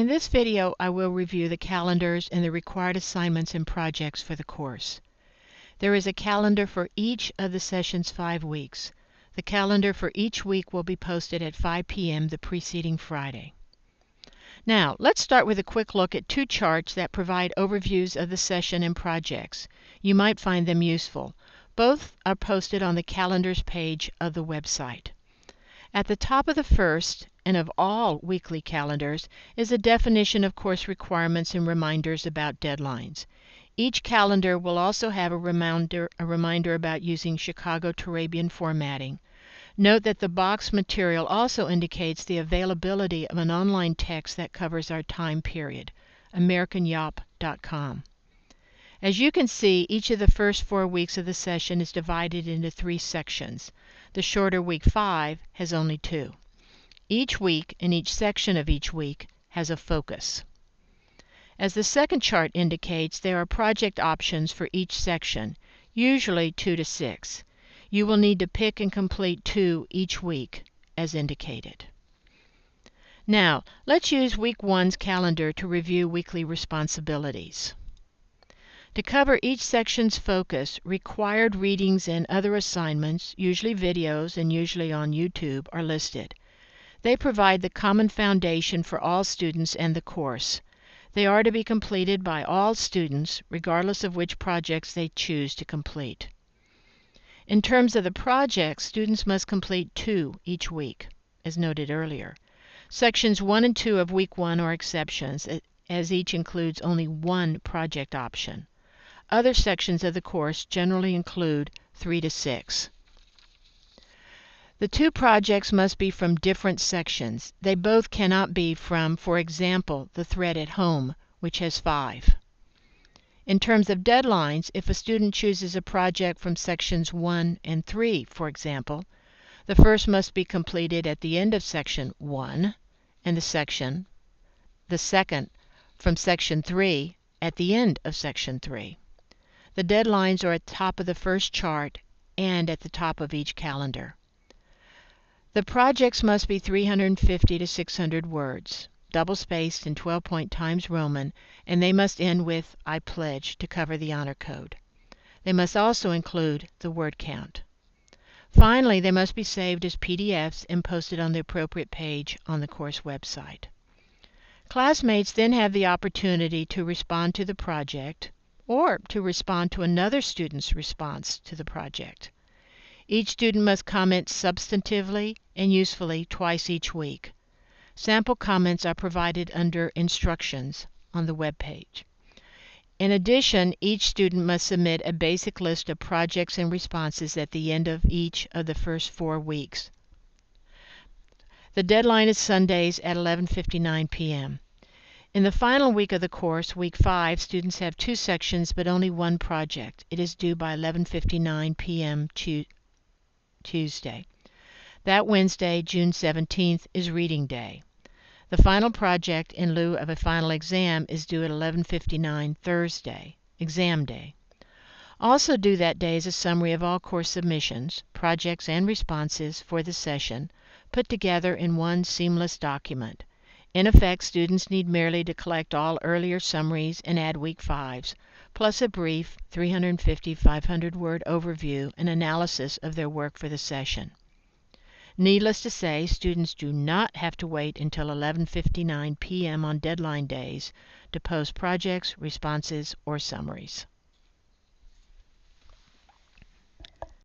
In this video, I will review the calendars and the required assignments and projects for the course. There is a calendar for each of the session's 5 weeks. The calendar for each week will be posted at 5 p.m. the preceding Friday. Now, let's start with a quick look at 2 charts that provide overviews of the session and projects. You might find them useful. Both are posted on the calendars page of the website. At the top of the first, and of all weekly calendars, is a definition of course requirements and reminders about deadlines. Each calendar will also have a reminder about using Chicago-Turabian formatting. Note that the box material also indicates the availability of an online text that covers our time period, americanyop.com. As you can see, each of the first 4 weeks of the session is divided into 3 sections. The shorter week 5 has only 2. Each week and each section of each week has a focus. As the second chart indicates, there are project options for each section, usually 2 to 6. You will need to pick and complete 2 each week, as indicated. Now, let's use week 1's calendar to review weekly responsibilities. To cover each section's focus, required readings and other assignments, usually videos and usually on YouTube, are listed. They provide the common foundation for all students and the course. They are to be completed by all students, regardless of which projects they choose to complete. In terms of the projects, students must complete 2 each week, as noted earlier. Sections 1 and 2 of week 1 are exceptions, as each includes only 1 project option. Other sections of the course generally include 3 to 6. The 2 projects must be from different sections. They both cannot be from, for example, the thread at home, which has 5. In terms of deadlines, if a student chooses a project from sections 1 and 3, for example, the first must be completed at the end of section 1, and the second from section 3 at the end of section 3. The deadlines are at the top of the first chart and at the top of each calendar. The projects must be 350 to 600 words, double-spaced in 12-point Times Roman, and they must end with "I pledge" to cover the honor code. They must also include the word count. Finally, they must be saved as PDFs and posted on the appropriate page on the course website. Classmates then have the opportunity to respond to the project or to respond to another student's response to the project. Each student must comment substantively and usefully twice each week. Sample comments are provided under Instructions on the web page. In addition, each student must submit a basic list of projects and responses at the end of each of the first 4 weeks. The deadline is Sundays at 11:59 p.m. In the final week of the course, week 5, students have 2 sections but only 1 project. It is due by 11:59 p.m. Tuesday. That Wednesday, June 17th, is reading day. The final project, in lieu of a final exam, is due at 11:59 Thursday, exam day. Also due that day is a summary of all course submissions, projects, and responses for the session, put together in one seamless document. In effect, students need merely to collect all earlier summaries and add week 5's, plus a brief 350-500 word overview and analysis of their work for the session. Needless to say, students do not have to wait until 11:59 p.m. on deadline days to post projects, responses, or summaries.